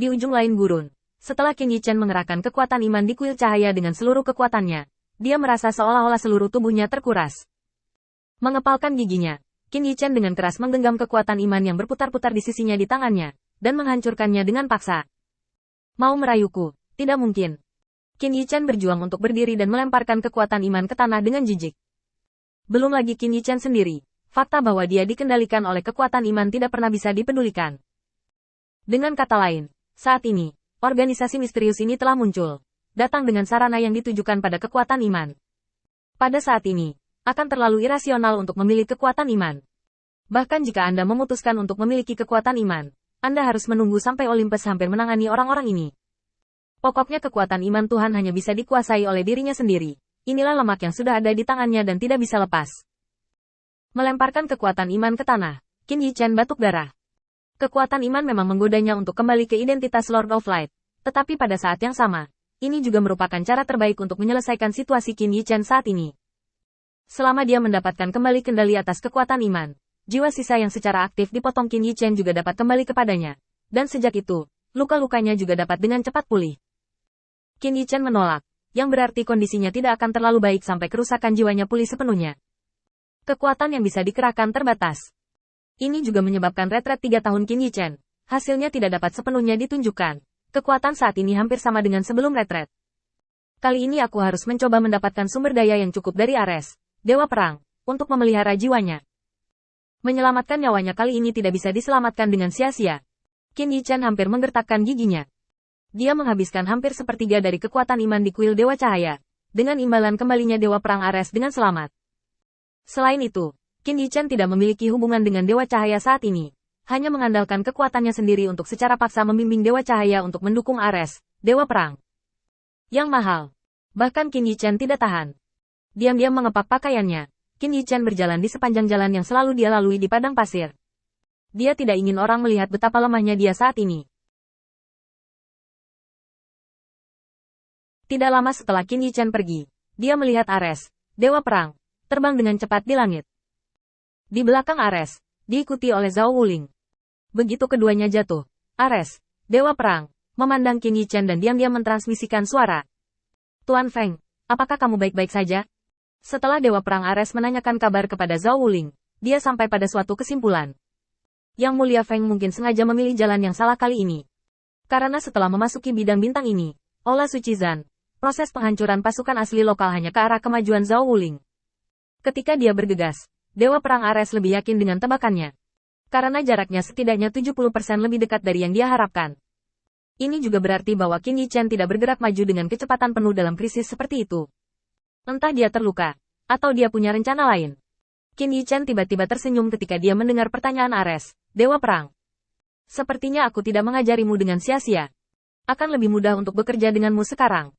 Di ujung lain gurun, setelah Qin Yichen mengerahkan kekuatan iman di kuil cahaya dengan seluruh kekuatannya, dia merasa seolah-olah seluruh tubuhnya terkuras. Mengepalkan giginya, Qin Yichen dengan keras menggenggam kekuatan iman yang berputar-putar di sisinya di tangannya, dan menghancurkannya dengan paksa. Mau merayuku? Tidak mungkin. Qin Yichen berjuang untuk berdiri dan melemparkan kekuatan iman ke tanah dengan jijik. Belum lagi Qin Yichen sendiri, fakta bahwa dia dikendalikan oleh kekuatan iman tidak pernah bisa dipedulikan. Dengan kata lain, saat ini, organisasi misterius ini telah muncul, datang dengan sarana yang ditujukan pada kekuatan iman. Pada saat ini, akan terlalu irasional untuk memilih kekuatan iman. Bahkan jika Anda memutuskan untuk memiliki kekuatan iman, Anda harus menunggu sampai Olympus hampir menangani orang-orang ini. Pokoknya kekuatan iman Tuhan hanya bisa dikuasai oleh dirinya sendiri. Inilah lemak yang sudah ada di tangannya dan tidak bisa lepas. Melemparkan kekuatan iman ke tanah, Qin Yichen batuk darah. Kekuatan iman memang menggodanya untuk kembali ke identitas Lord of Light. Tetapi pada saat yang sama, ini juga merupakan cara terbaik untuk menyelesaikan situasi Qin Yichen saat ini. Selama dia mendapatkan kembali kendali atas kekuatan iman, jiwa sisa yang secara aktif dipotong Qin Yichen juga dapat kembali kepadanya. Dan sejak itu, luka-lukanya juga dapat dengan cepat pulih. Qin Yichen menolak, yang berarti kondisinya tidak akan terlalu baik sampai kerusakan jiwanya pulih sepenuhnya. Kekuatan yang bisa dikerahkan terbatas. Ini juga menyebabkan retret 3 tahun Qin Yichen. Hasilnya tidak dapat sepenuhnya ditunjukkan. Kekuatan saat ini hampir sama dengan sebelum retret. Kali ini aku harus mencoba mendapatkan sumber daya yang cukup dari Ares, Dewa Perang, untuk memelihara jiwanya. Menyelamatkan nyawanya kali ini tidak bisa diselamatkan dengan sia-sia. Qin Yichen hampir menggertakkan giginya. Dia menghabiskan hampir sepertiga dari kekuatan iman di kuil Dewa Cahaya, dengan imbalan kembalinya Dewa Perang Ares dengan selamat. Selain itu, Qin Yichen tidak memiliki hubungan dengan Dewa Cahaya saat ini, hanya mengandalkan kekuatannya sendiri untuk secara paksa membimbing Dewa Cahaya untuk mendukung Ares, Dewa Perang. Yang mahal. Bahkan Qin Yichen tidak tahan. Diam-diam mengepak pakaiannya, Qin Yichen berjalan di sepanjang jalan yang selalu dia lalui di padang pasir. Dia tidak ingin orang melihat betapa lemahnya dia saat ini. Tidak lama setelah Qin Yichen pergi, dia melihat Ares, Dewa Perang, terbang dengan cepat di langit. Di belakang Ares, diikuti oleh Zhao Wuling. Begitu keduanya jatuh, Ares, Dewa Perang, memandang Qin Yichen dan diam-diam mentransmisikan suara. Tuan Feng, apakah kamu baik-baik saja? Setelah Dewa Perang Ares menanyakan kabar kepada Zhao Wuling, dia sampai pada suatu kesimpulan. Yang Mulia Feng mungkin sengaja memilih jalan yang salah kali ini. Karena setelah memasuki bidang bintang ini, Ola Suci Zan, proses penghancuran pasukan asli lokal hanya ke arah kemajuan Zhao Wuling. Ketika dia bergegas, Dewa Perang Ares lebih yakin dengan tebakannya. Karena jaraknya setidaknya 70% lebih dekat dari yang dia harapkan. Ini juga berarti bahwa Qin Yichen tidak bergerak maju dengan kecepatan penuh dalam krisis seperti itu. Entah dia terluka, atau dia punya rencana lain. Qin Yichen tiba-tiba tersenyum ketika dia mendengar pertanyaan Ares, Dewa Perang. Sepertinya aku tidak mengajarimu dengan sia-sia. Akan lebih mudah untuk bekerja denganmu sekarang.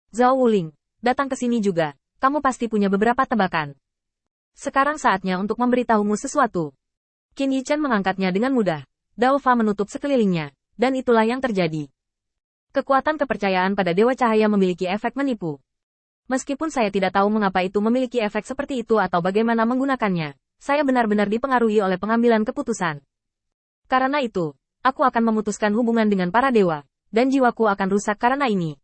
Zhao Wuling, datang ke sini juga, kamu pasti punya beberapa tebakan. Sekarang saatnya untuk memberitahumu sesuatu. Qin Yichen mengangkatnya dengan mudah. Dao Fa menutup sekelilingnya, dan itulah yang terjadi. Kekuatan kepercayaan pada Dewa Cahaya memiliki efek menipu. Meskipun saya tidak tahu mengapa itu memiliki efek seperti itu atau bagaimana menggunakannya, saya benar-benar dipengaruhi oleh pengambilan keputusan. Karena itu, aku akan memutuskan hubungan dengan para dewa, dan jiwaku akan rusak karena ini.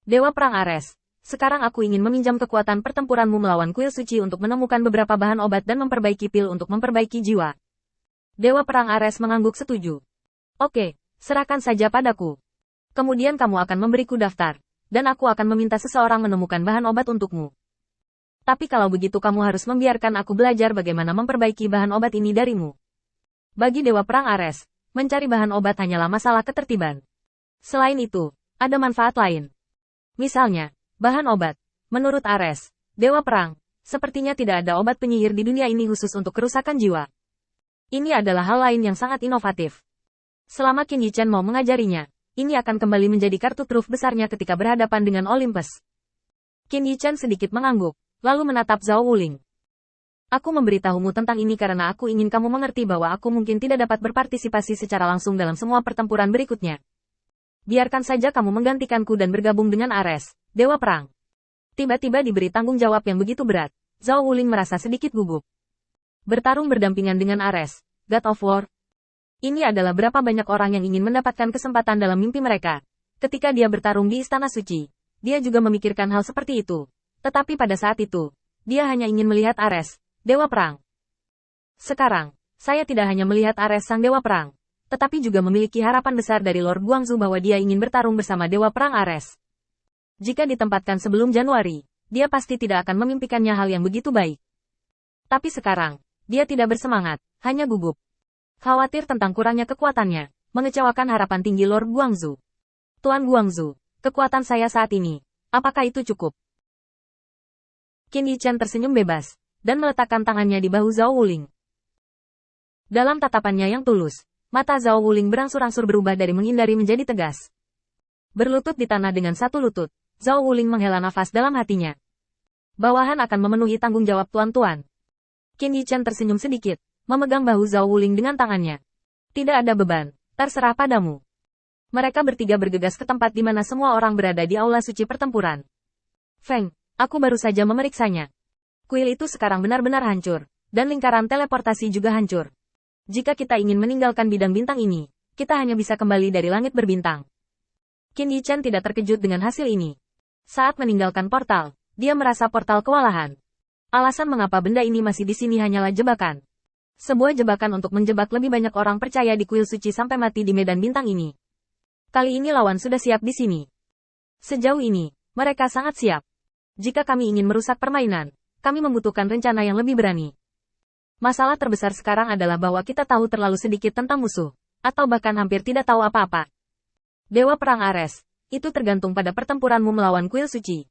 Dewa Perang Ares. Sekarang aku ingin meminjam kekuatan pertempuranmu melawan kuil suci untuk menemukan beberapa bahan obat dan memperbaiki pil untuk memperbaiki jiwa. Dewa Perang Ares mengangguk setuju. Oke, serahkan saja padaku. Kemudian kamu akan memberiku daftar, dan aku akan meminta seseorang menemukan bahan obat untukmu. Tapi kalau begitu kamu harus membiarkan aku belajar bagaimana memperbaiki bahan obat ini darimu. Bagi Dewa Perang Ares, mencari bahan obat hanyalah masalah ketertiban. Selain itu, ada manfaat lain. Misalnya, bahan obat. Menurut Ares, Dewa Perang, sepertinya tidak ada obat penyihir di dunia ini khusus untuk kerusakan jiwa. Ini adalah hal lain yang sangat inovatif. Selama Qin Yichen mau mengajarinya, ini akan kembali menjadi kartu truf besarnya ketika berhadapan dengan Olympus. Qin Yichen sedikit mengangguk, lalu menatap Zhao Wuling. Aku memberitahumu tentang ini karena aku ingin kamu mengerti bahwa aku mungkin tidak dapat berpartisipasi secara langsung dalam semua pertempuran berikutnya. Biarkan saja kamu menggantikanku dan bergabung dengan Ares, Dewa Perang. Tiba-tiba diberi tanggung jawab yang begitu berat, Zhao Wuling merasa sedikit gugup. Bertarung berdampingan dengan Ares, God of War. Ini adalah berapa banyak orang yang ingin mendapatkan kesempatan dalam mimpi mereka. Ketika dia bertarung di Istana Suci, dia juga memikirkan hal seperti itu. Tetapi pada saat itu, dia hanya ingin melihat Ares, Dewa Perang. Sekarang, saya tidak hanya melihat Ares sang Dewa Perang, tetapi juga memiliki harapan besar dari Lord Guangzhou bahwa dia ingin bertarung bersama Dewa Perang Ares. Jika ditempatkan sebelum Januari, dia pasti tidak akan memimpikannya hal yang begitu baik. Tapi sekarang, dia tidak bersemangat, hanya gugup. Khawatir tentang kurangnya kekuatannya, mengecewakan harapan tinggi Lord Guangzhou. Tuan Guangzhou, kekuatan saya saat ini, apakah itu cukup? Qin Yichen tersenyum bebas, dan meletakkan tangannya di bahu Zhao Wuling. Dalam tatapannya yang tulus, mata Zhao Wuling berangsur-angsur berubah dari menghindari menjadi tegas. Berlutut di tanah dengan satu lutut, Zhao Wuling menghela nafas dalam hatinya. Bawahan akan memenuhi tanggung jawab tuan-tuan. Qin Yichen tersenyum sedikit, memegang bahu Zhao Wuling dengan tangannya. Tidak ada beban, terserah padamu. Mereka bertiga bergegas ke tempat di mana semua orang berada di aula suci pertempuran. Feng, aku baru saja memeriksanya. Kuil itu sekarang benar-benar hancur, dan lingkaran teleportasi juga hancur. Jika kita ingin meninggalkan bidang bintang ini, kita hanya bisa kembali dari langit berbintang. Qin Yichen tidak terkejut dengan hasil ini. Saat meninggalkan portal, dia merasa portal kewalahan. Alasan mengapa benda ini masih di sini hanyalah jebakan. Sebuah jebakan untuk menjebak lebih banyak orang percaya di kuil suci sampai mati di medan bintang ini. Kali ini lawan sudah siap di sini. Sejauh ini, mereka sangat siap. Jika kami ingin merusak permainan, kami membutuhkan rencana yang lebih berani. Masalah terbesar sekarang adalah bahwa kita tahu terlalu sedikit tentang musuh, atau bahkan hampir tidak tahu apa-apa. Dewa Perang Ares, itu tergantung pada pertempuranmu melawan kuil suci.